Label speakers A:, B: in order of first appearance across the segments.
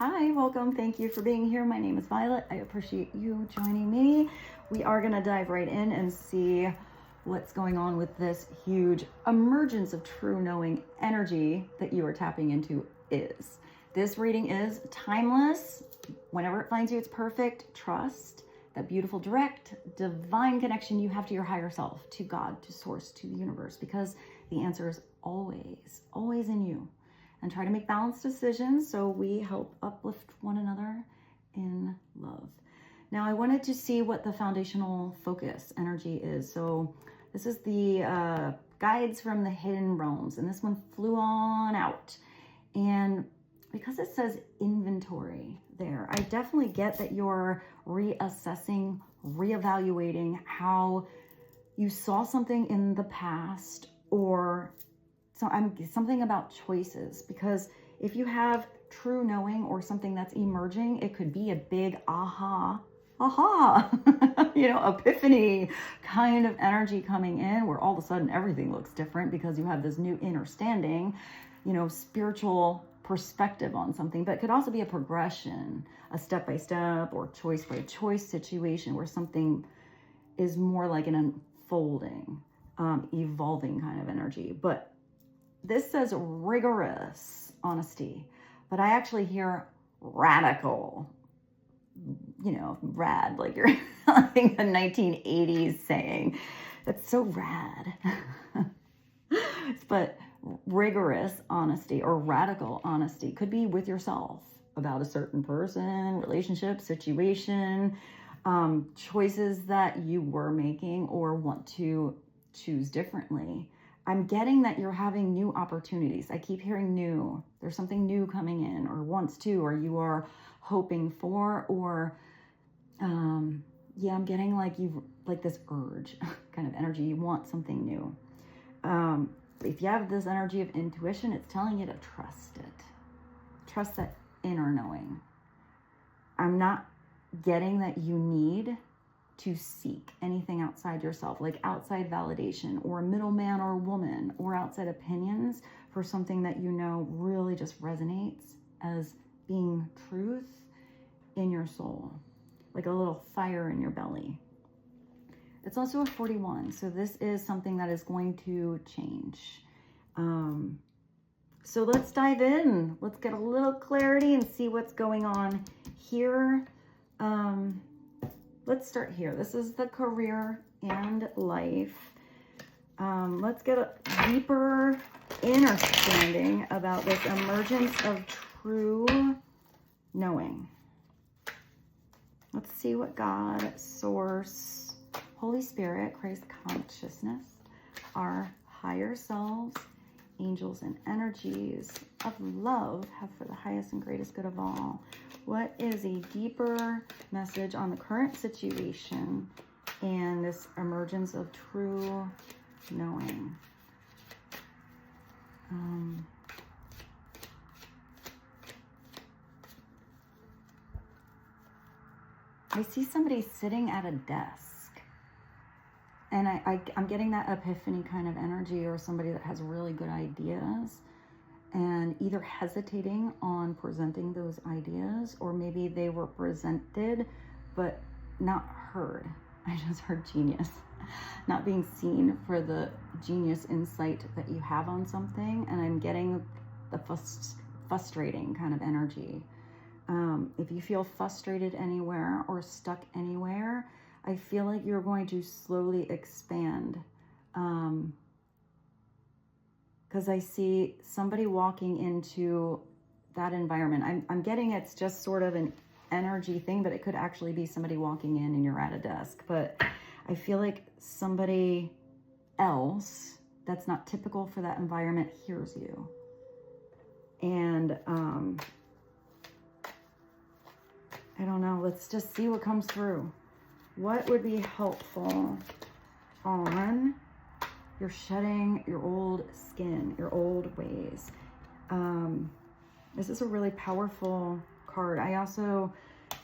A: Hi, welcome. Thank you for being here. My name is Violet. I appreciate you joining me. We are going to dive right in and see what's going on with this huge emergence of true knowing energy that you are tapping into is. This reading is timeless. Whenever it finds you, it's perfect. Trust that beautiful, direct, divine connection you have to your higher self, to God, to source, to the universe, because the answer is always in you. And try to make balanced decisions so we help uplift one another in love. Now, I wanted to see what the foundational focus energy is. So this is the guides from the hidden realms, and this one flew on out. And because it says inventory there, I definitely get that you're reassessing, reevaluating how you saw something in the past, or something about choices, because if you have true knowing or something that's emerging, it could be a big aha, epiphany kind of energy coming in, where all of a sudden everything looks different because you have this new understanding, spiritual perspective on something. But it could also be a progression, a step-by-step or choice-by-choice situation where something is more like an unfolding, evolving kind of energy. But this says rigorous honesty, but I actually hear radical, rad, like you're like a 1980s saying. That's so rad. But rigorous honesty or radical honesty could be with yourself about a certain person, relationship, situation, choices that you were making or want to choose differently. I'm getting that you're having new opportunities. I keep hearing new. There's something new coming in, or wants to, or you are hoping for, or I'm getting like this urge kind of energy. You want something new. If you have this energy of intuition, it's telling you to trust it. Trust that inner knowing. I'm not getting that you need to seek anything outside yourself, like outside validation or a middleman or woman or outside opinions for something that really just resonates as being truth in your soul, like a little fire in your belly. It's also a 41, so this is something that is going to change. So let's dive in. Let's get a little clarity and see what's going on here. Let's start here. This is the career and life. Let's get a deeper understanding about this emergence of true knowing. Let's see what God, Source, Holy Spirit, Christ consciousness, our higher selves, angels and energies of love have for the highest and greatest good of all. What is a deeper message on the current situation and this emergence of true knowing? I see somebody sitting at a desk, and I'm getting that epiphany kind of energy, or somebody that has really good ideas and either hesitating on presenting those ideas, or maybe they were presented but not heard. I just heard genius. Not being seen for the genius insight that you have on something. And I'm getting the frustrating kind of energy. If you feel frustrated anywhere or stuck anywhere, I feel like you're going to slowly expand. Because I see somebody walking into that environment. I'm getting it's just sort of an energy thing, but it could actually be somebody walking in and you're at a desk. But I feel like somebody else that's not typical for that environment hears you. And I don't know. Let's just see what comes through. What would be helpful on you're shedding your old skin, your old ways? This is a really powerful card. I also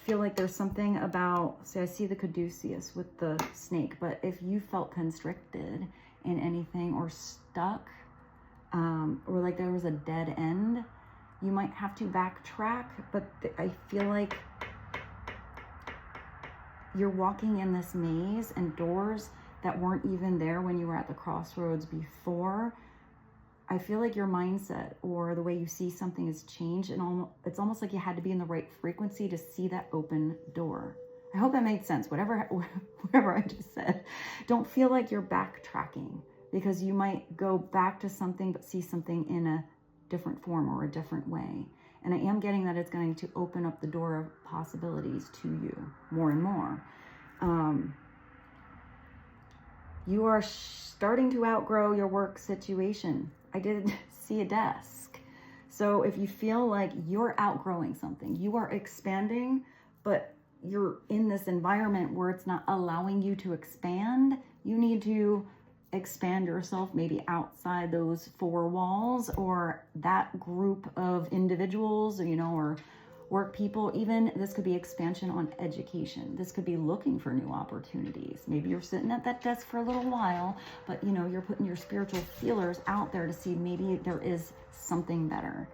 A: feel like there's something about, I see the caduceus with the snake, but if you felt constricted in anything or stuck, or like there was a dead end, you might have to backtrack, but I feel like you're walking in this maze and doors that weren't even there when you were at the crossroads before. I feel like your mindset or the way you see something has changed, and it's almost like you had to be in the right frequency to see that open door. I hope that made sense. Whatever I just said. Don't feel like you're backtracking, because you might go back to something but see something in a different form or a different way. And I am getting that it's going to open up the door of possibilities to you more and more. You are starting to outgrow your work situation. I did see a desk. So if you feel like you're outgrowing something, you are expanding, but you're in this environment where it's not allowing you to expand, you need to expand yourself maybe outside those four walls or that group of individuals, or work people. Even this could be expansion on education. This could be looking for new opportunities. Maybe you're sitting at that desk for a little while, but you're putting your spiritual feelers out there to see maybe there is something better.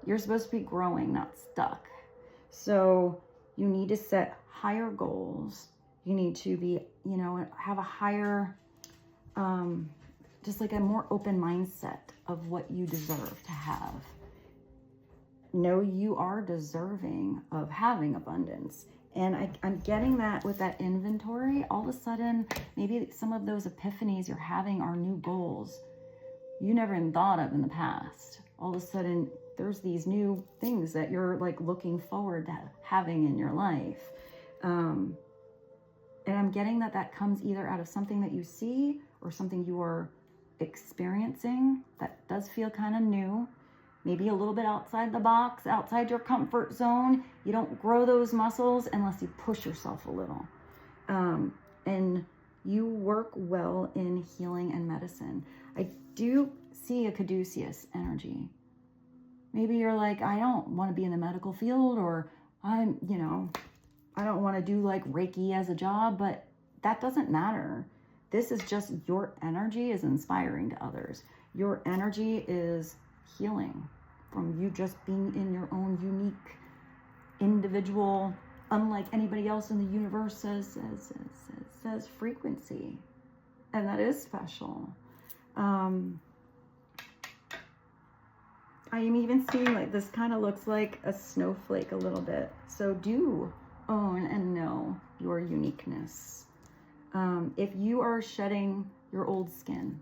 A: You're supposed to be growing, not stuck. So you need to set higher goals. You need to be, have a higher, just like a more open mindset of what you deserve to have. Know you are deserving of having abundance. And I'm getting that with that inventory. All of a sudden, maybe some of those epiphanies you're having are new goals you never even thought of in the past. All of a sudden, there's these new things that you're like looking forward to having in your life. And I'm getting that comes either out of something that you see or something you are experiencing that does feel kind of new. Maybe a little bit outside the box, outside your comfort zone. You don't grow those muscles unless you push yourself a little. And you work well in healing and medicine. I do see a caduceus energy. Maybe you're like, I don't want to be in the medical field, or I don't want to do like Reiki as a job, but that doesn't matter. This is just your energy is inspiring to others. Your energy is healing from you just being in your own unique, individual, unlike anybody else in the universe says frequency. And that is special. I am even seeing like this kind of looks like a snowflake a little bit. So do own and know your uniqueness. If you are shedding your old skin,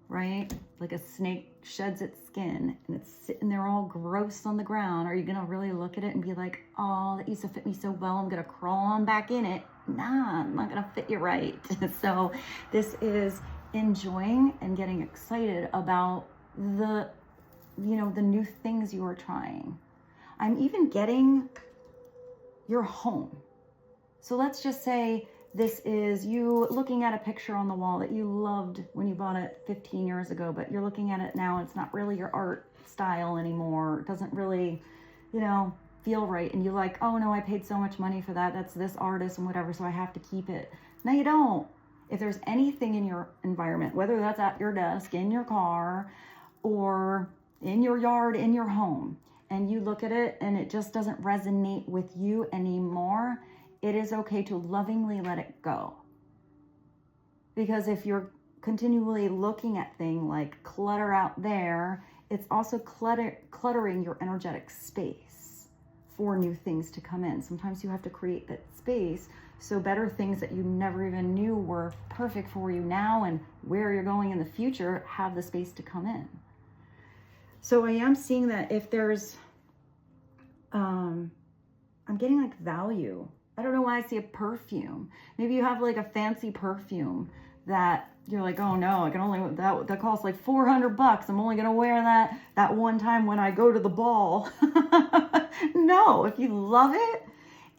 A: right? Like a snake sheds its skin and it's sitting there all gross on the ground. Are you going to really look at it and be like, oh, that used to fit me so well, I'm going to crawl on back in it? Nah, I'm not going to fit you right. So this is enjoying and getting excited about the new things you are trying. I'm even getting your home. So let's just say this is you looking at a picture on the wall that you loved when you bought it 15 years ago, but you're looking at it now and it's not really your art style anymore. It doesn't really, feel right. And you're like, oh no, I paid so much money for that. That's this artist and whatever, so I have to keep it. No, you don't. If there's anything in your environment, whether that's at your desk, in your car, or in your yard, in your home, and you look at it and it just doesn't resonate with you anymore, it is okay to lovingly let it go. Because if you're continually looking at things like clutter out there, it's also cluttering your energetic space for new things to come in. Sometimes you have to create that space so better things that you never even knew were perfect for you now and where you're going in the future have the space to come in. So I am seeing that if there's, I'm getting like value. I don't know why I see a perfume. Maybe you have like a fancy perfume that you're like, oh no, I can only, that costs like $400. I'm only going to wear that one time when I go to the ball. No, if you love it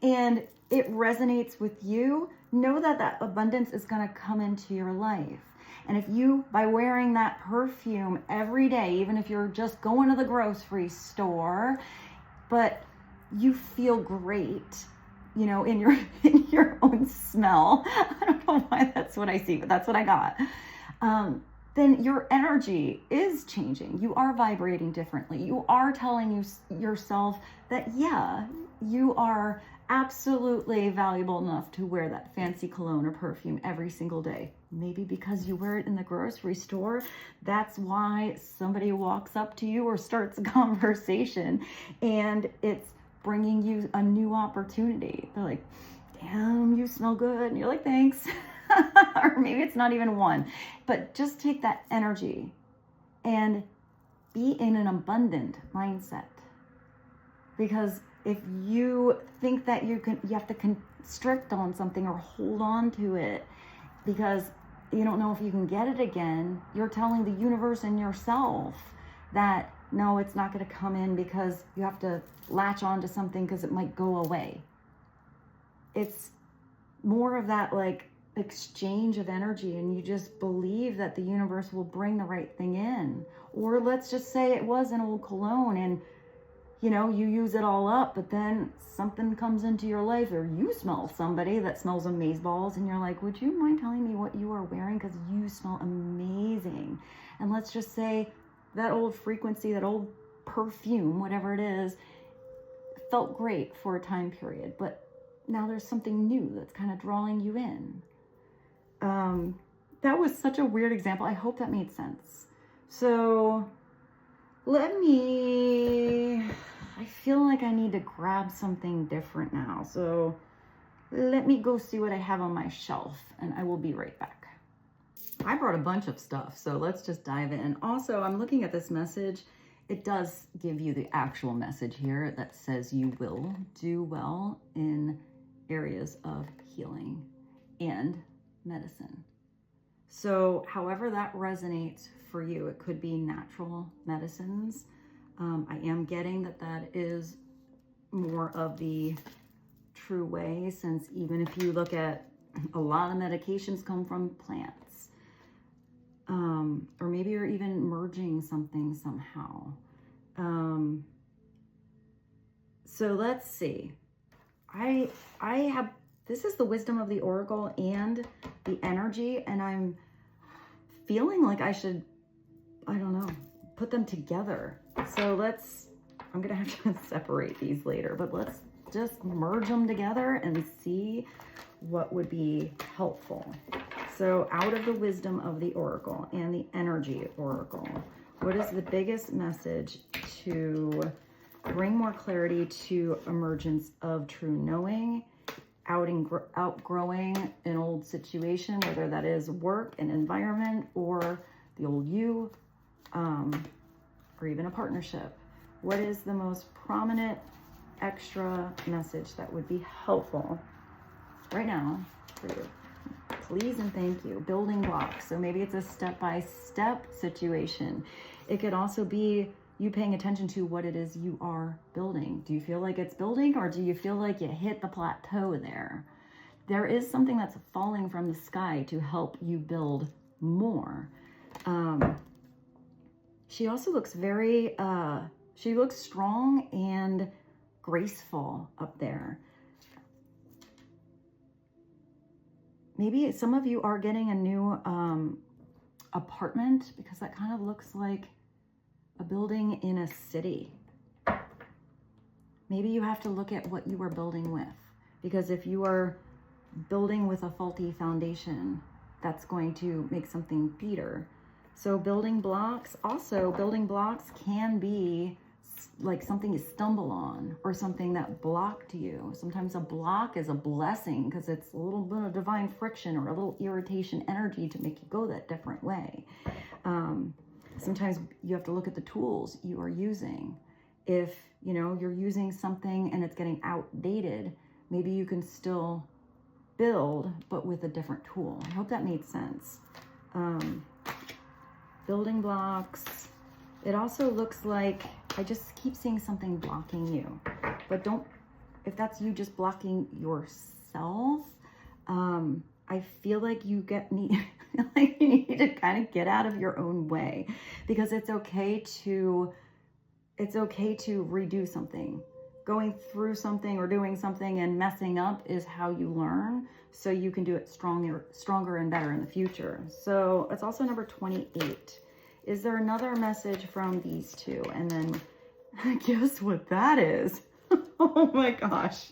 A: and it resonates with you, know that abundance is going to come into your life. And if you, by wearing that perfume every day, even if you're just going to the grocery store, but you feel great, in your own smell. I don't know why that's what I see, but that's what I got. then your energy is changing. You are vibrating differently. You are telling yourself that, yeah, you are absolutely valuable enough to wear that fancy cologne or perfume every single day. Maybe because you wear it in the grocery store, that's why somebody walks up to you or starts a conversation, and it's bringing you a new opportunity. They're like, damn, you smell good. And you're like, thanks. Or maybe it's not even one, but just take that energy and be in an abundant mindset. Because if you think that you have to constrict on something or hold on to it because you don't know if you can get it again, you're telling the universe and yourself that no, it's not going to come in, because you have to latch on to something because it might go away. It's more of that like exchange of energy, and you just believe that the universe will bring the right thing in. Or let's just say it was an old cologne and you know, you use it all up, but then something comes into your life, or you smell somebody that smells amazeballs, and you're like, would you mind telling me what you are wearing? Because you smell amazing. And let's just say that old frequency, that old perfume, whatever it is, felt great for a time period, but now there's something new that's kind of drawing you in. That was such a weird example. I hope that made sense. So I feel like I need to grab something different now. So let me go see what I have on my shelf, and I will be right back. I brought a bunch of stuff, so let's just dive in. Also, I'm looking at this message. It does give you the actual message here that says you will do well in areas of healing and medicine. So however that resonates for you, it could be natural medicines. I am getting that is more of the true way, since even if you look at a lot of medications come from plants, or maybe you're even merging something somehow. So let's see. I have, this is the wisdom of the oracle and the energy, and I'm feeling like I should, I don't know, put them together. So I'm gonna have to separate these later, but let's just merge them together and see what would be helpful. So out of the wisdom of the oracle and the energy oracle, what is the biggest message to bring more clarity to emergence of true knowing, outgrowing an old situation, whether that is work, an environment, or the old you, or even a partnership? What is the most prominent extra message that would be helpful right now for you? Please and thank you. Building blocks. So maybe it's a step-by-step situation. It could also be you paying attention to what it is you are building. Do you feel like it's building, or do you feel like you hit the plateau there? There is something that's falling from the sky to help you build more. She also looks very, she looks strong and graceful up there. Maybe some of you are getting a new apartment, because that kind of looks like a building in a city. Maybe you have to look at what you are building with, because if you are building with a faulty foundation, that's going to make something beater. So building blocks can be like something you stumble on, or something that blocked you. Sometimes a block is a blessing, because it's a little bit of divine friction or a little irritation energy to make you go that different way. Sometimes you have to look at the tools you are using. If you're using something and it's getting outdated, maybe you can still build, but with a different tool. I hope that made sense. Building blocks. It also looks like, I just keep seeing something blocking you, but if that's you just blocking yourself, I feel like you need to kind of get out of your own way, because it's okay to redo something. going through something or doing something and messing up is how you learn, so you can do it stronger and better in the future. So it's also number 28. Is there another message from these two? And then guess what that is? Oh my gosh.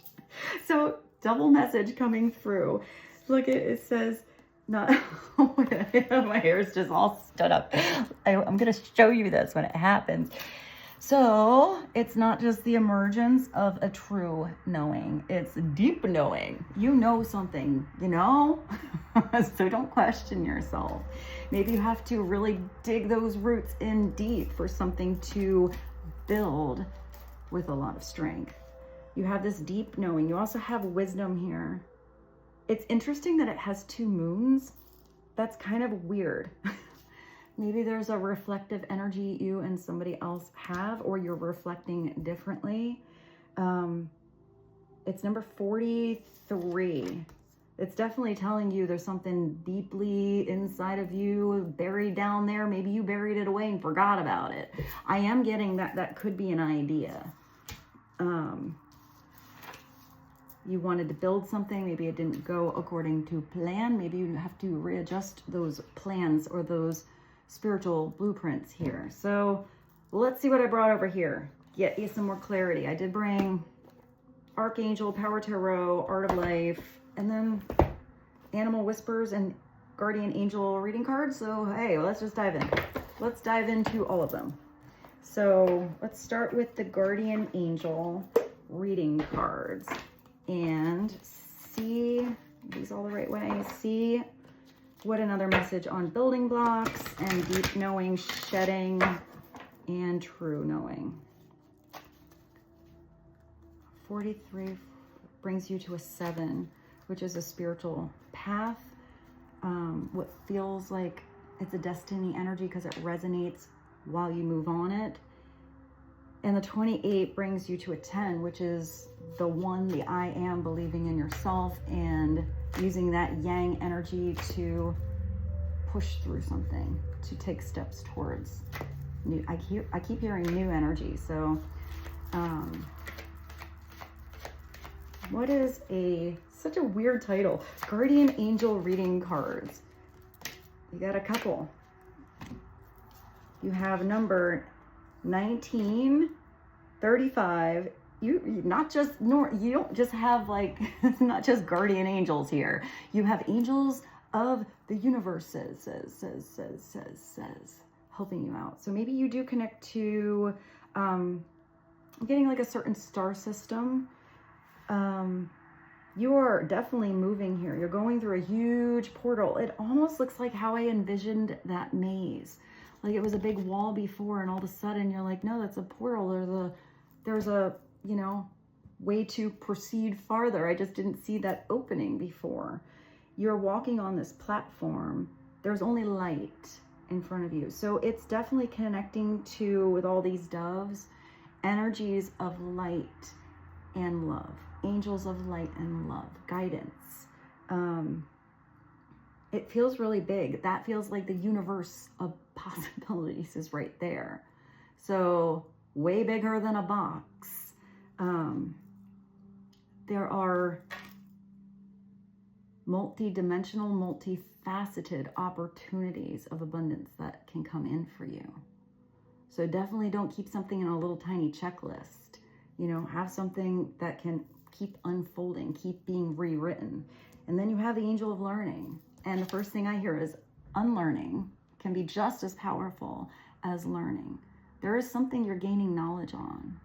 A: So double message coming through. Look, it says not, oh my hair is just all stood up. I'm going to show you this when it happens. So it's not just the emergence of a true knowing, it's deep knowing. You know something, you know? So don't question yourself. Maybe you have to really dig those roots in deep for something to build with a lot of strength. You have this deep knowing. You also have wisdom here. It's interesting that it has 2 moons. That's kind of weird. Maybe there's a reflective energy you and somebody else have, or you're reflecting differently. It's number 43. It's definitely telling you there's something deeply inside of you, buried down there. Maybe you buried it away and forgot about it. I am getting that could be an idea. You wanted to build something, maybe it didn't go according to plan. Maybe you have to readjust those plans or those spiritual blueprints here. So let's see what I brought over here. Get you some more clarity. I did bring Archangel, Power Tarot, Art of Life, and then Animal Whispers and Guardian Angel reading cards. So hey, let's just dive in. Let's dive into all of them. So let's start with the Guardian Angel reading cards and see these all the right way. See what another message on building blocks and deep knowing, shedding, and true knowing. 43 brings you to a 7, which is a spiritual path. What feels like it's a destiny energy because it resonates while you move on it. And the 28 brings you to a 10, which is the one, the I am, believing in yourself and using that yang energy to push through something, to take steps towards new. I keep hearing new energy. So what is such a weird title? Guardian Angel reading cards. You got a couple. You have number 1935. You don't just have like, it's not just guardian angels here. You have angels of the universe says helping you out. So maybe you do connect to I'm getting like a certain star system. You are definitely moving here. You're going through a huge portal. It almost looks like how I envisioned that maze. Like it was a big wall before, and all of a sudden you're like, no, that's a portal. There's a, you know, way to proceed farther. I just didn't see that opening before. You're walking on this platform. There's only light in front of you. So it's definitely connecting to, with all these doves, energies of light and love. Angels of light and love. Guidance. It feels really big. That feels like the universe of possibilities is right there. So way bigger than a box. There are multi-dimensional, multifaceted opportunities of abundance that can come in for you. So definitely don't keep something in a little tiny checklist. You know, have something that can keep unfolding, keep being rewritten. And then you have the angel of learning. And the first thing I hear is unlearning can be just as powerful as learning. There is something you're gaining knowledge on.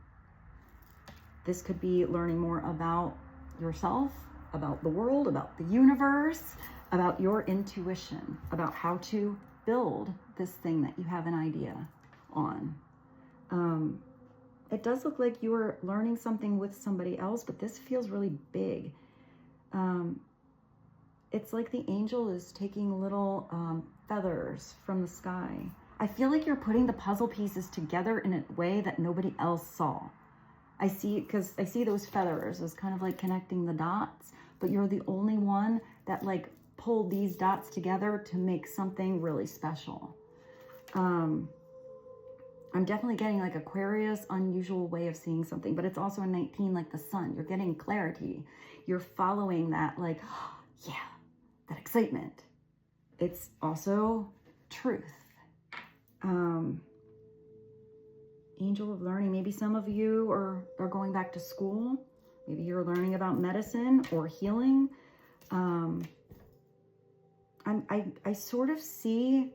A: This could be learning more about yourself, about the world, about the universe, about your intuition, about how to build this thing that you have an idea on. It does look like you are learning something with somebody else, but this feels really big. It's like the angel is taking little feathers from the sky. I feel like you're putting the puzzle pieces together in a way that nobody else saw. I see those feathers as kind of like connecting the dots, but you're the only one that like pulled these dots together to make something really special. I'm definitely getting like Aquarius, unusual way of seeing something, but it's also a 19, like the sun. You're getting clarity. You're following that, like, oh, yeah, that excitement. It's also truth. Angel of learning. Maybe some of you are going back to school. Maybe you're learning about medicine or healing. I sort of see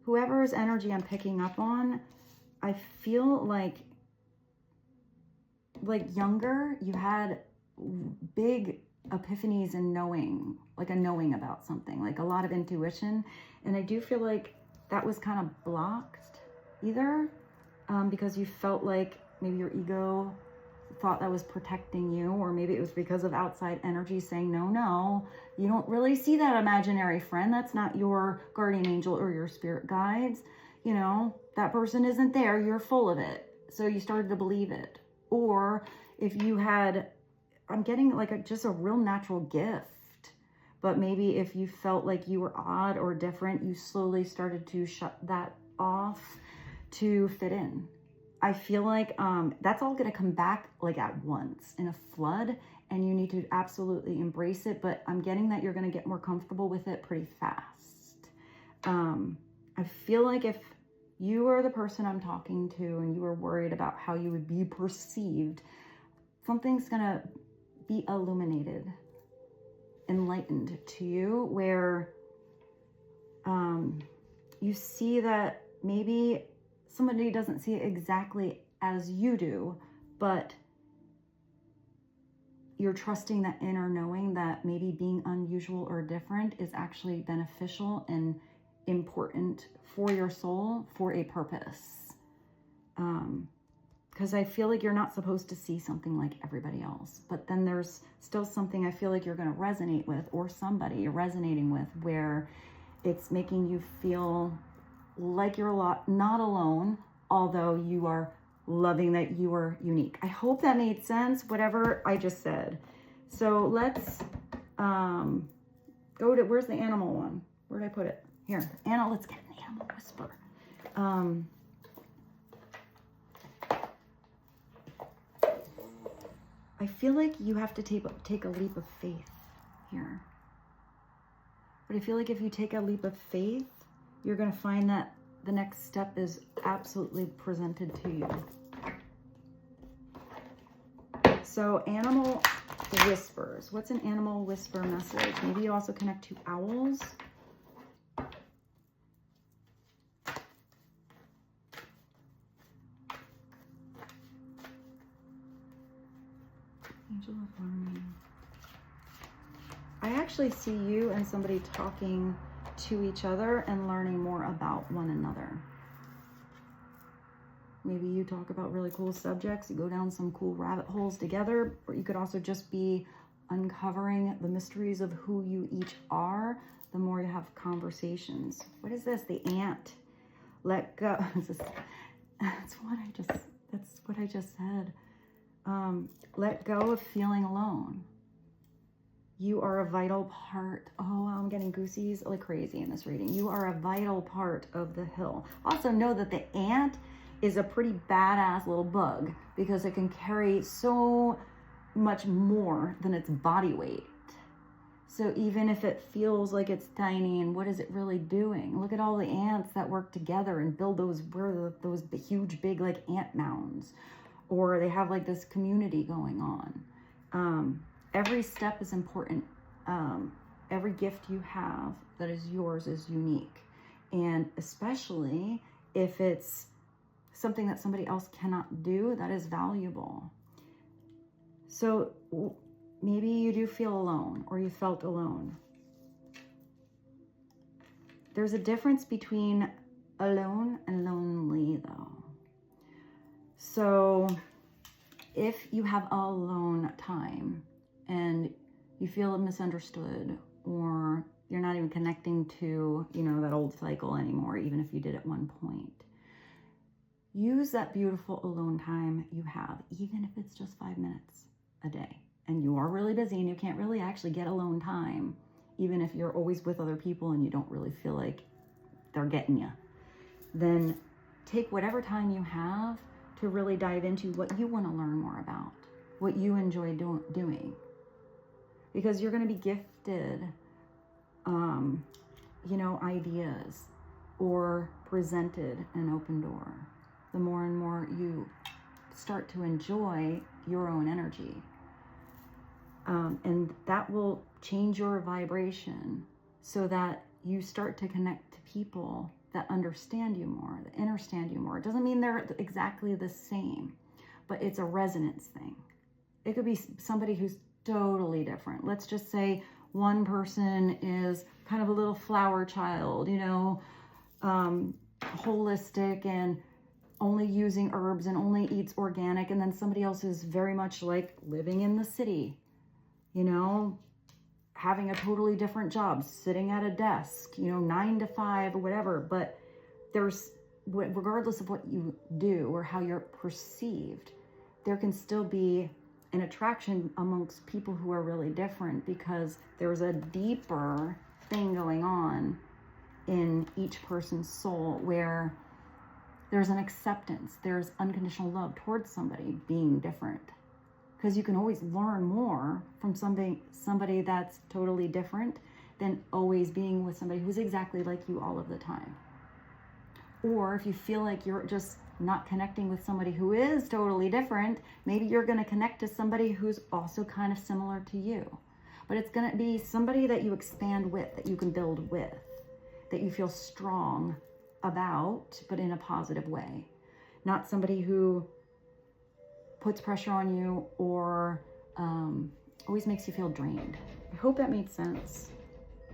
A: whoever's energy I'm picking up on. I feel like younger, you had big epiphanies and knowing, like a knowing about something, like a lot of intuition. And I do feel like that was kind of blocked either because you felt like maybe your ego thought that was protecting you, or maybe it was because of outside energy saying, no, you don't really see that imaginary friend. That's not your guardian angel or your spirit guides. You know, that person isn't there. You're full of it. So you started to believe it. Or if you had, I'm getting like just a real natural gift, but maybe if you felt like you were odd or different, you slowly started to shut that off to fit in. I feel like that's all going to come back like at once in a flood, and you need to absolutely embrace it. But I'm getting that you're going to get more comfortable with it pretty fast. I feel like if you are the person I'm talking to and you are worried about how you would be perceived, something's going to be illuminated, enlightened to you, where you see that maybe somebody doesn't see it exactly as you do, but you're trusting that inner knowing that maybe being unusual or different is actually beneficial and important for your soul for a purpose. Because I feel like you're not supposed to see something like everybody else, but then there's still something I feel like you're going to resonate with, or somebody you're resonating with, where it's making you feel like you're not alone, although you are loving that you are unique. I hope that made sense, whatever I just said. So let's go to, where's the animal one? Where did I put it? Here, Anna, let's get an animal whisper. I feel like you have to take a leap of faith here. But I feel like if you take a leap of faith, you're going to find that the next step is absolutely presented to you. So animal whispers. What's an animal whisper message? Maybe you also connect to owls. Angel of learning. I actually see you and somebody talking to each other and learning more about one another. Maybe you talk about really cool subjects, you go down some cool rabbit holes together, or you could also just be uncovering the mysteries of who you each are the more you have conversations. What is this? The ant. Let go. That's what I just said. Let go of feeling alone. You are a vital part. Oh, I'm getting goosies like crazy in this reading. You are a vital part of the hill. Also know that the ant is a pretty badass little bug because it can carry so much more than its body weight. So even if it feels like it's tiny, and what is it really doing? Look at all the ants that work together and build those huge big like ant mounds, or they have like this community going on. Every step is important. Every gift you have that is yours is unique. And especially if it's something that somebody else cannot do, that is valuable. So maybe you do feel alone, or you felt alone. There's a difference between alone and lonely though. So if you have alone time, and you feel misunderstood, or you're not even connecting to, that old cycle anymore, even if you did at one point, use that beautiful alone time you have, even if it's just 5 minutes a day, and you are really busy and you can't really actually get alone time, even if you're always with other people and you don't really feel like they're getting you, then take whatever time you have to really dive into what you want to learn more about, what you enjoy doing. Because you're going to be gifted, ideas or presented an open door. The more and more you start to enjoy your own energy. And that will change your vibration so that you start to connect to people that understand you more, that understand you more. It doesn't mean they're exactly the same, but it's a resonance thing. It could be somebody who's totally different. Let's just say one person is kind of a little flower child, holistic and only using herbs and only eats organic. And then somebody else is very much like living in the city, having a totally different job, sitting at a desk, 9 to 5 or whatever. But regardless of what you do or how you're perceived, there can still be an attraction amongst people who are really different, because there's a deeper thing going on in each person's soul where there's an acceptance, there's unconditional love towards somebody being different. Because you can always learn more from somebody that's totally different than always being with somebody who's exactly like you all of the time. Or if you feel like you're just not connecting with somebody who is totally different, maybe you're going to connect to somebody who's also kind of similar to you. But it's going to be somebody that you expand with, that you can build with, that you feel strong about, but in a positive way. Not somebody who puts pressure on you or always makes you feel drained. I hope that made sense.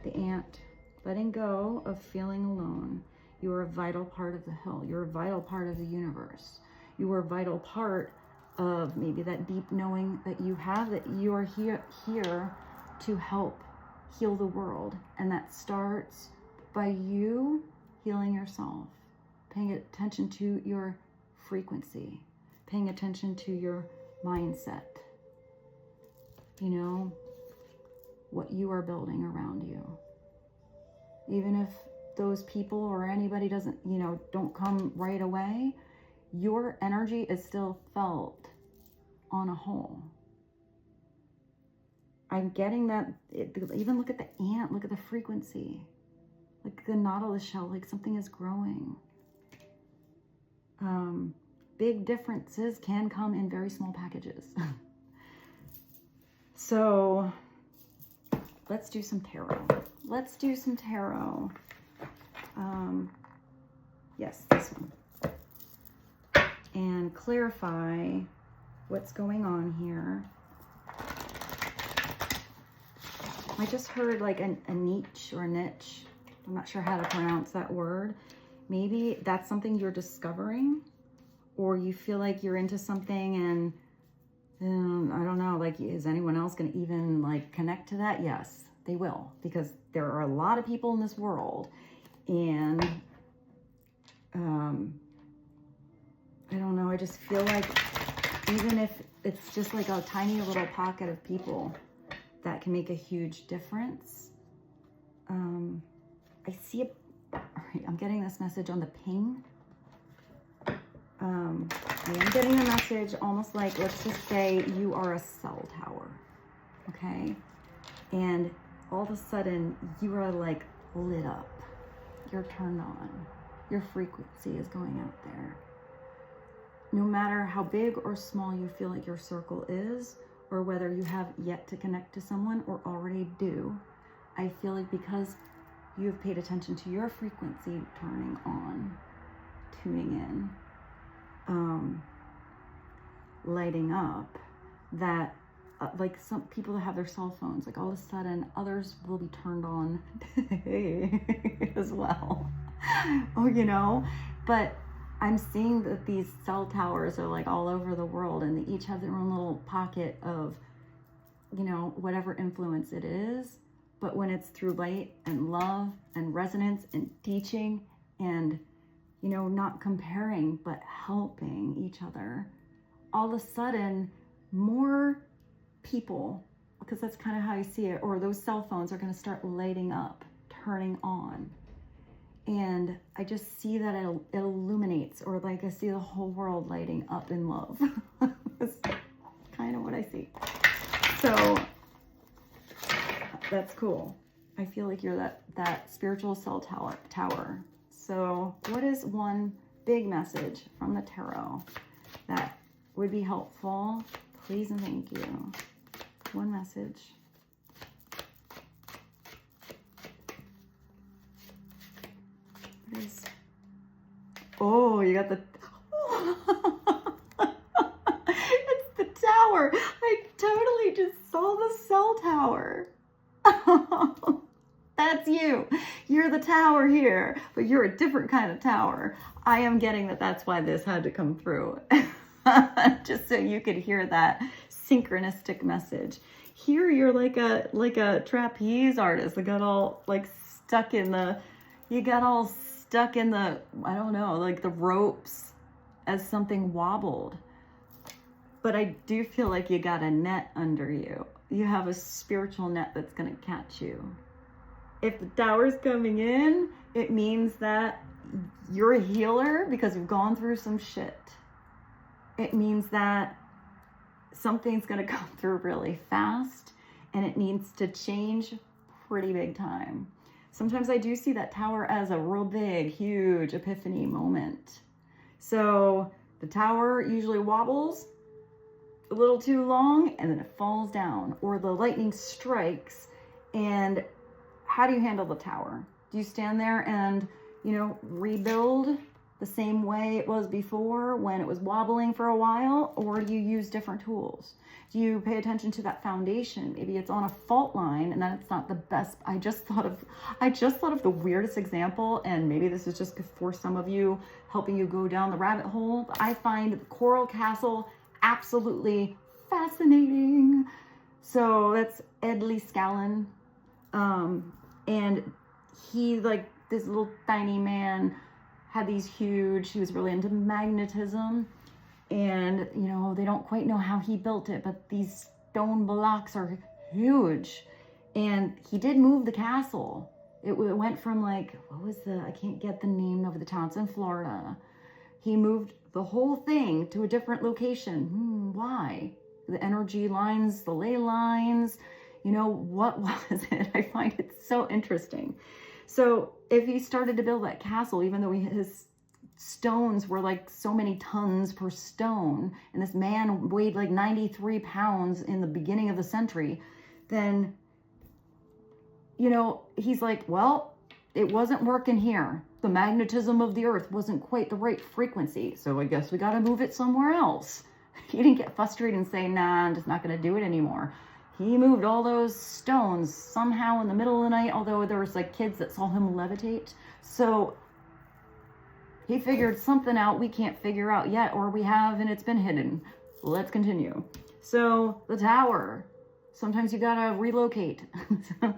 A: The ant, letting go of feeling alone. You are a vital part of the hill. You're a vital part of the universe. You are a vital part of maybe that deep knowing that you have, that you are here to help heal the world. And that starts by you healing yourself, paying attention to your frequency, paying attention to your mindset, what you are building around you. Even if those people or anybody don't come right away, your energy is still felt on a whole. I'm getting that. Even look at the ant, look at the frequency, like the nautilus shell, like something is growing. Big differences can come in very small packages. So let's do some tarot. Yes, this one. And clarify what's going on here. I just heard like a niche or a niche. I'm not sure how to pronounce that word. Maybe that's something you're discovering, or you feel like you're into something and I don't know, like, is anyone else going to even like connect to that? Yes, they will, because there are a lot of people in this world. And I don't know, I just feel like even if it's just like a tiny little pocket of people, that can make a huge difference. I see I'm getting this message on the ping. I am getting a message almost like, let's just say you are a cell tower, okay? And all of a sudden you are like lit up. You're turned on. Your frequency is going out there. No matter how big or small you feel like your circle is, or whether you have yet to connect to someone or already do, I feel like because you have paid attention to your frequency turning on, tuning in, lighting up, that like some people that have their cell phones, like all of a sudden others will be turned on as well. But I'm seeing that these cell towers are like all over the world, and they each have their own little pocket of, whatever influence it is. But when it's through light and love and resonance and teaching and, not comparing, but helping each other, all of a sudden more people, because that's kind of how I see it, or those cell phones are going to start lighting up, turning on. And I just see that it illuminates, or like I see the whole world lighting up in love. That's kind of what I see. So that's cool. I feel like you're that spiritual cell tower. So what is one big message from the tarot that would be helpful? Please and thank you. One message. What is... Oh, you got the... It's the tower. I totally just saw the cell tower. That's you. You're the tower here, but you're a different kind of tower. I am getting that that's why this had to come through. Just so you could hear that synchronistic message. Here you're like a trapeze artist that got all like stuck in the, I don't know, like the ropes as something wobbled. But I do feel like you got a net under you. You have a spiritual net that's going to catch you. If the tower's coming in, it means that you're a healer because you've gone through some shit. It means that something's going to come through really fast and it needs to change pretty big time. Sometimes I do see that tower as a real big, huge epiphany moment. So the tower usually wobbles a little too long and then it falls down, or the lightning strikes. And how do you handle the tower? Do you stand there and, you know, rebuild the same way it was before when it was wobbling for a while? Or do you use different tools? Do you pay attention to that foundation? Maybe it's on a fault line and that's not the best. I just thought of the weirdest example, and maybe this is just for some of you, helping you go down the rabbit hole. I find the Coral Castle absolutely fascinating. So that's Ed Lee Scallon. And he, like this little tiny man, had these huge, he was really into magnetism. And, you know, they don't quite know how he built it, but these stone blocks are huge. And he did move the castle. It went from like, I can't get the name of the town. It's in Florida. He moved the whole thing to a different location. Why? The energy lines, the ley lines, you know, what was it? I find it so interesting. So if he started to build that castle, even though his stones were like so many tons per stone, and this man weighed like 93 pounds in the beginning of the century, then, you know, he's like, well, it wasn't working here. The magnetism of the earth wasn't quite the right frequency, so I guess we got to move it somewhere else. He didn't get frustrated and say, nah, I'm just not going to do it anymore. He moved all those stones somehow in the middle of the night, although there was like kids that saw him levitate. So he figured something out we can't figure out yet, or we have, and it's been hidden. Let's continue. So the tower, sometimes you gotta relocate.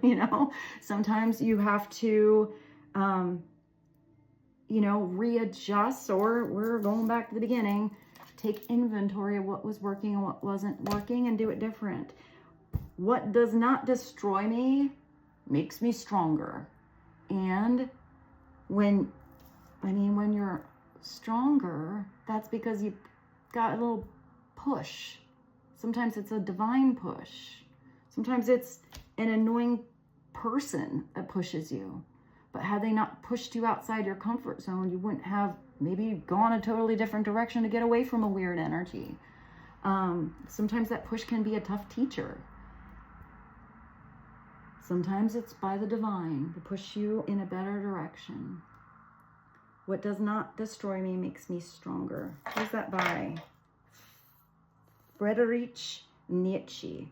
A: You know, sometimes you have to, you know, readjust, or we're going back to the beginning, take inventory of what was working and what wasn't working and do it different. What does not destroy me makes me stronger. And when you're stronger, that's because you got a little push. Sometimes it's a divine push. Sometimes it's an annoying person that pushes you. But had they not pushed you outside your comfort zone, you wouldn't have maybe gone a totally different direction to get away from a weird energy. Sometimes that push can be a tough teacher. Sometimes it's by the divine to push you in a better direction. What does not destroy me makes me stronger. Who's that by? Friedrich Nietzsche.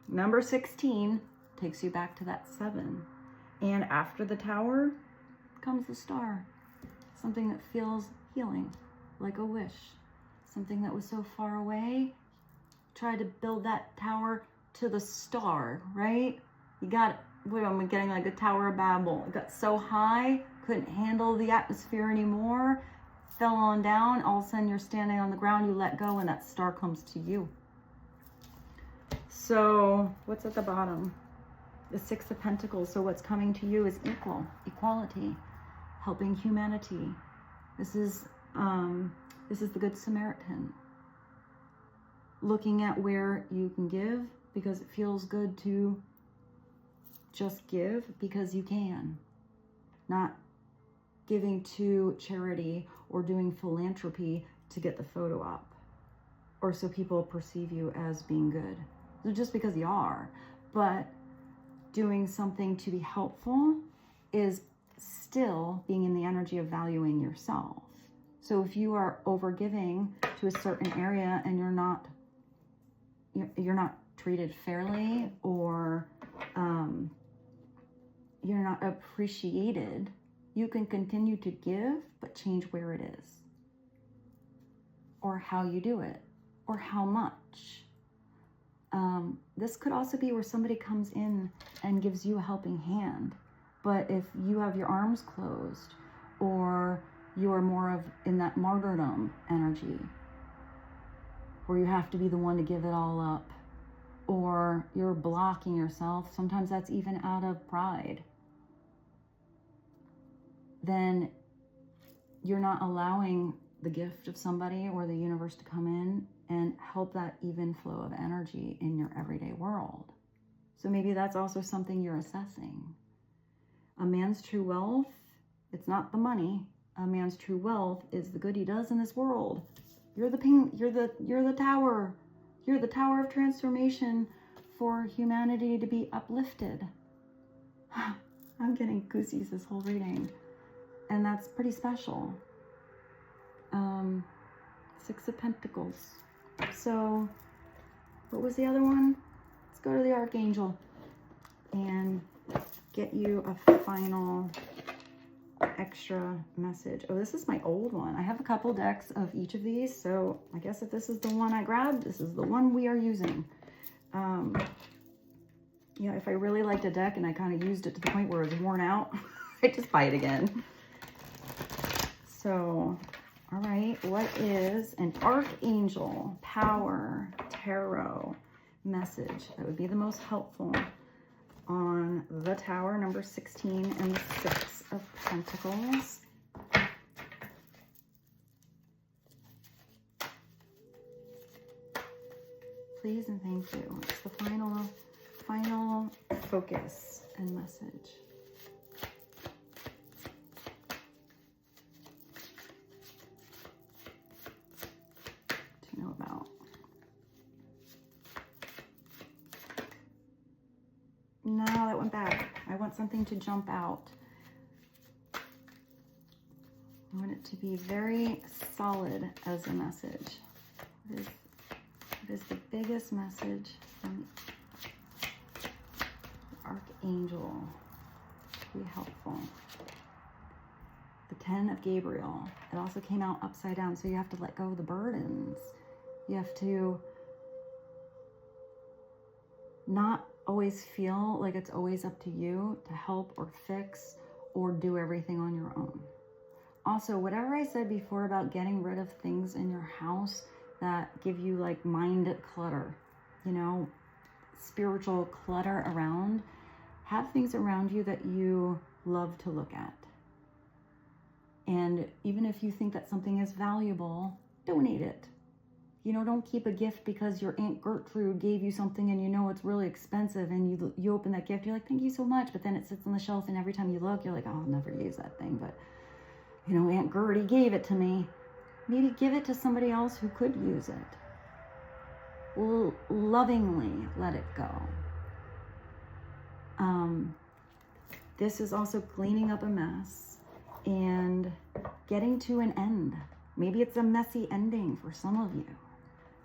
A: Number 16 takes you back to that 7. And after the tower comes the star. Something that feels healing, like a wish. Something that was so far away. Try to build that tower to the star, right? You got, I'm getting like the Tower of Babel. It got so high, couldn't handle the atmosphere anymore, fell on down. All of a sudden you're standing on the ground, you let go, and that star comes to you. So what's at the bottom? The 6 of Pentacles. So what's coming to you is equality. helping humanity. This is the Good Samaritan. Looking at where you can give because it feels good to just give because you can. Not giving to charity or doing philanthropy to get the photo up or so people perceive you as being good. So just because you are, but doing something to be helpful is still being in the energy of valuing yourself. So if you are overgiving to a certain area and you're not treated fairly, or you're not appreciated, you can continue to give, but change where it is, or how you do it, or how much. This could also be where somebody comes in and gives you a helping hand, but if you have your arms closed, or you are more of in that martyrdom energy, where you have to be the one to give it all up, or you're blocking yourself, sometimes that's even out of pride, then you're not allowing the gift of somebody or the universe to come in and help that even flow of energy in your everyday world. So maybe that's also something you're assessing. A man's true wealth, it's not the money. A man's true wealth is the good he does in this world. You're the tower. You're the tower of transformation for humanity to be uplifted. I'm getting goosies this whole reading. And that's pretty special. 6 of Pentacles. So, what was the other one? Let's go to the Archangel and get you a final extra message. Oh, this is my old one. I have a couple decks of each of these, so I guess if this is the one I grabbed, this is the one we are using. Yeah, if I really liked a deck and I kind of used it to the point where it was worn out, I just buy it again. So, all right, what is an Archangel Power Tarot message that would be the most helpful on the Tower, number 16, and the 6 of Pentacles? Please and thank you. It's the final focus and message. To know about. No, that went back. I want something to jump out. I want it to be very solid as a message. What is the biggest message from the Archangel to be helpful? The 10 of Gabriel. It also came out upside down, so you have to let go of the burdens. You have to not always feel like it's always up to you to help or fix or do everything on your own. Also, whatever I said before about getting rid of things in your house that give you like mind clutter, you know, spiritual clutter around, have things around you that you love to look at. And even if you think that something is valuable, donate it. You know, don't keep a gift because your Aunt Gertrude gave you something and you know it's really expensive, and you open that gift, you're like, thank you so much, but then it sits on the shelf and every time you look, you're like, oh, I'll never use that thing, but you know, Aunt Gertie gave it to me. Maybe give it to somebody else who could use it. Lovingly let it go. This is also cleaning up a mess and getting to an end. Maybe it's a messy ending for some of you.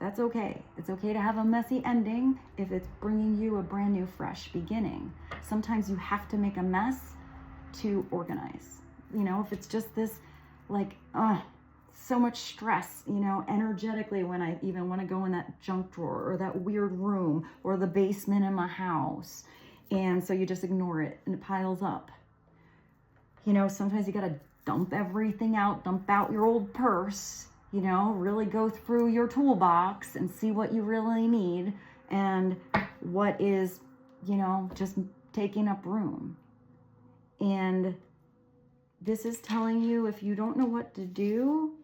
A: That's okay. It's okay to have a messy ending if it's bringing you a brand new, fresh beginning. Sometimes you have to make a mess to organize. You know, if it's just this, like, so much stress, you know, energetically when I even want to go in that junk drawer or that weird room or the basement in my house. And so you just ignore it and it piles up. You know, sometimes you got to dump everything out, dump out your old purse, you know, really go through your toolbox and see what you really need and what is, you know, just taking up room. And This is telling you, if you don't know what to do,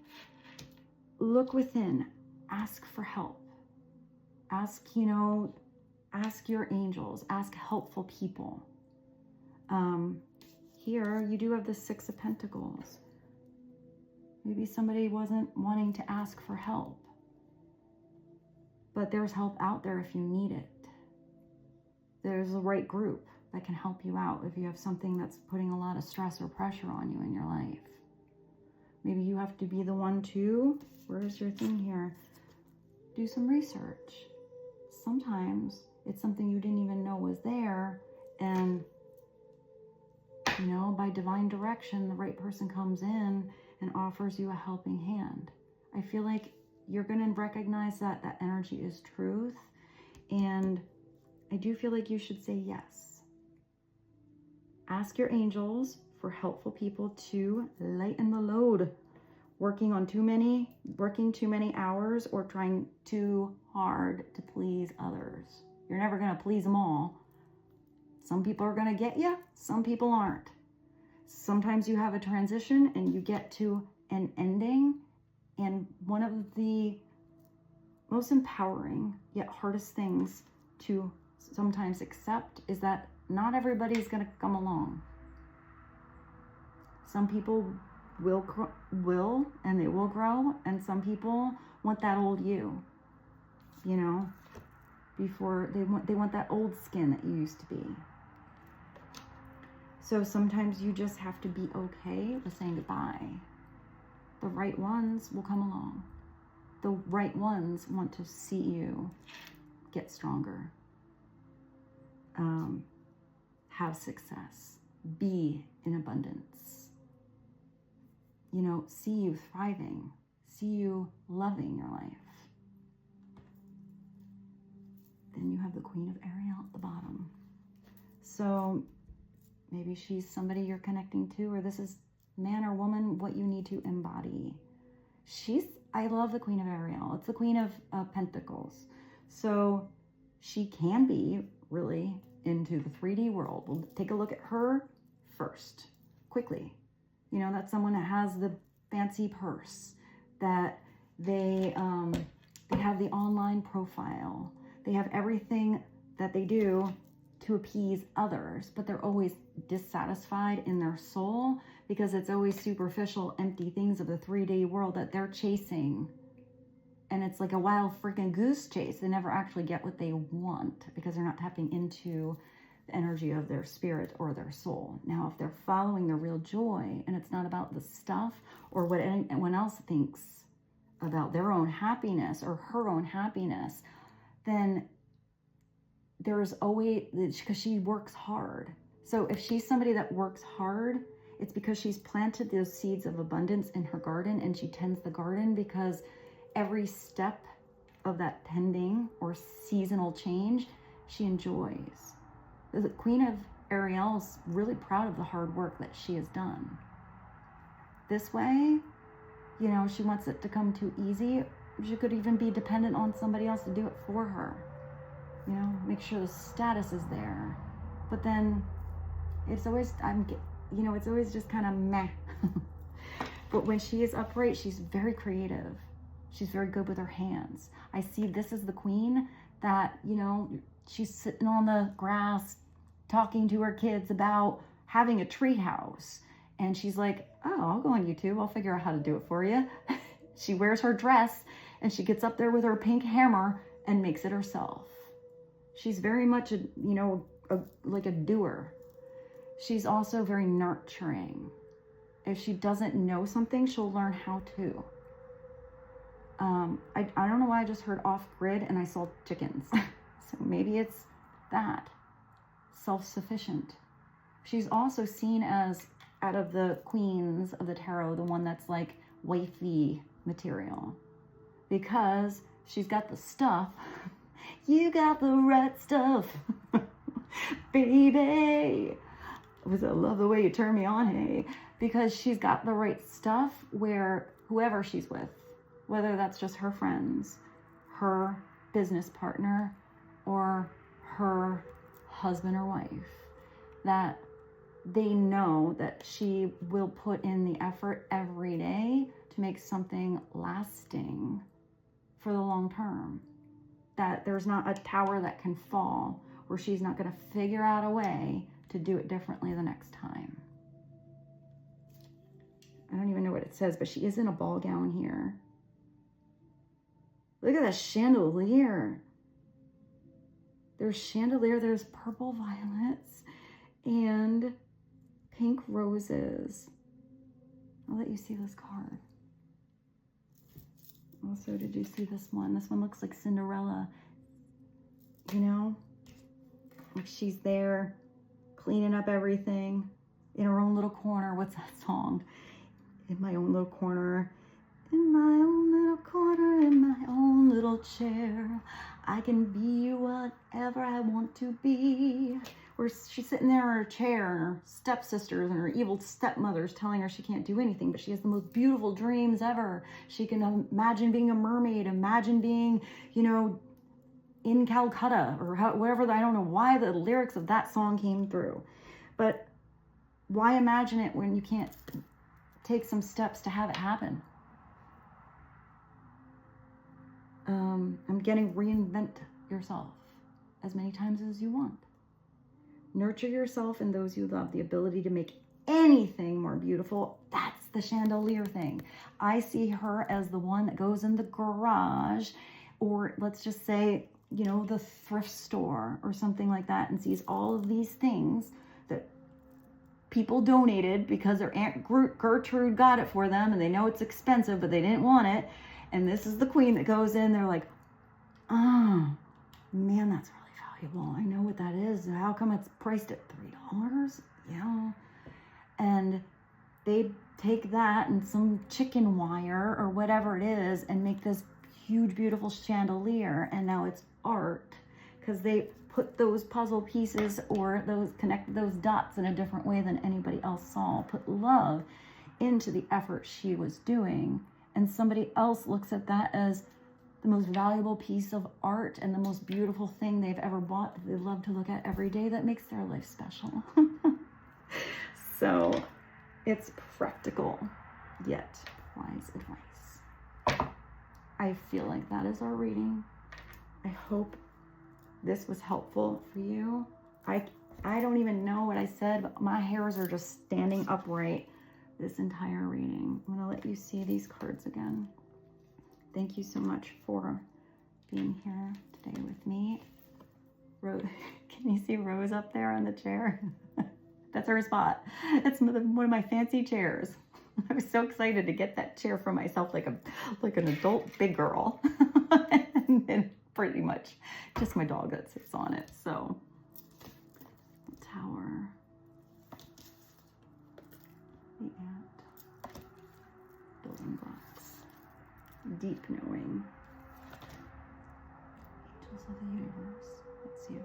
A: look within, ask for help. Ask, ask your angels, ask helpful people. Here you do have the Six of Pentacles. Maybe somebody wasn't wanting to ask for help, but there's help out there if you need it. There's the right group that can help you out if you have something that's putting a lot of stress or pressure on you in your life. Maybe you have to be the one to, where's your thing here? Do some research. Sometimes it's something you didn't even know was there, and by divine direction, the right person comes in and offers you a helping hand. I feel like you're going to recognize that that energy is truth, and I do feel like you should say yes. Ask your angels for helpful people to lighten the load. Working too many hours or trying too hard to please others. You're never going to please them all. Some people are going to get you, some people aren't. Sometimes you have a transition and you get to an ending, and one of the most empowering yet hardest things to sometimes accept is that not everybody's going to come along. Some people will and they will grow, and some people want that old you, before they want that old skin that you used to be. So sometimes you just have to be okay with saying goodbye. The right ones will come along. The right ones want to see you get stronger, have success, be in abundance, see you thriving, see you loving your life. Then you have the Queen of Ariel at the bottom. So maybe she's somebody you're connecting to, or this is man or woman, what you need to embody. I love the Queen of Ariel. It's the Queen of Pentacles. So she can be really into the 3D world. We'll take a look at her first, quickly. That's someone that has the fancy purse, that they have the online profile. They have everything that they do to appease others, but they're always dissatisfied in their soul because it's always superficial, empty things of the 3D world that they're chasing. And it's like a wild freaking goose chase. They never actually get what they want because they're not tapping into the energy of their spirit or their soul. Now, if they're following their real joy, and it's not about the stuff or what anyone else thinks about their own happiness or her own happiness, then there's always, because she works hard. So if she's somebody that works hard, it's because she's planted those seeds of abundance in her garden, and she tends the garden because every step of that tending or seasonal change, she enjoys. The Queen of Ariel is really proud of the hard work that she has done. This way, she wants it to come too easy. She could even be dependent on somebody else to do it for her. Make sure the status is there. But then it's always, it's always just kind of meh. But when she is upright, she's very creative. She's very good with her hands. I see this is the queen that, she's sitting on the grass talking to her kids about having a tree house. And she's like, oh, I'll go on YouTube. I'll figure out how to do it for you. She wears her dress and she gets up there with her pink hammer and makes it herself. She's very much like a doer. She's also very nurturing. If she doesn't know something, she'll learn how to. I don't know why I just heard off grid and I saw chickens. So maybe it's that. Self-sufficient. She's also seen as, out of the queens of the tarot, the one that's like wifey material. Because she's got the stuff. You got the right stuff. Baby. I love the way you turn me on, hey. Because she's got the right stuff where whoever she's with, whether that's just her friends, her business partner, or her husband or wife, that they know that she will put in the effort every day to make something lasting for the long term. That there's not a tower that can fall where she's not going to figure out a way to do it differently the next time. I don't even know what it says, but she is in a ball gown here. Look at that chandelier. There's chandelier, there's purple violets and pink roses. I'll let you see this card. Also, did you see this one? This one looks like Cinderella, you know? Like she's there cleaning up everything in her own little corner. What's that song? In my own little corner. In my own little corner, in my own little chair. I can be whatever I want to be. Where she's sitting there in her chair and her stepsisters and her evil stepmothers telling her she can't do anything, but she has the most beautiful dreams ever. She can imagine being a mermaid, imagine being, you know, in Calcutta or whatever. I don't know why the lyrics of that song came through, but why imagine it when you can't take some steps to have it happen? I'm getting reinvent yourself as many times as you want. Nurture yourself and those you love. The ability to make anything more beautiful. That's the chandelier thing. I see her as the one that goes in the garage, or let's just say, you know, the thrift store or something like that, and sees all of these things that people donated because their Aunt Gertrude got it for them and they know it's expensive, but they didn't want it. And this is the queen that goes in. They're like, oh, man, that's really valuable. I know what that is. How come it's priced at $3? Yeah. And they take that and some chicken wire or whatever it is and make this huge, beautiful chandelier. And now it's art because they put those puzzle pieces or connect those dots in a different way than anybody else saw. Put love into the effort she was doing. And somebody else looks at that as the most valuable piece of art and the most beautiful thing they've ever bought that they love to look at every day that makes their life special. So it's practical, yet wise advice. I feel like that is our reading. I hope this was helpful for you. I don't even know what I said, but my hairs are just standing upright this entire reading. I'm going to let you see these cards again. Thank you so much for being here today with me. Rose, can you see Rose up there on the chair? That's her spot. It's one of my fancy chairs. I was so excited to get that chair for myself, like an adult big girl. And then pretty much just my dog that sits on it. So, Tower. The ant, building blocks, deep knowing, angels of the universe. That's you.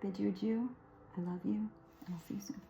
A: Bid you adieu. I love you, and I'll see you soon.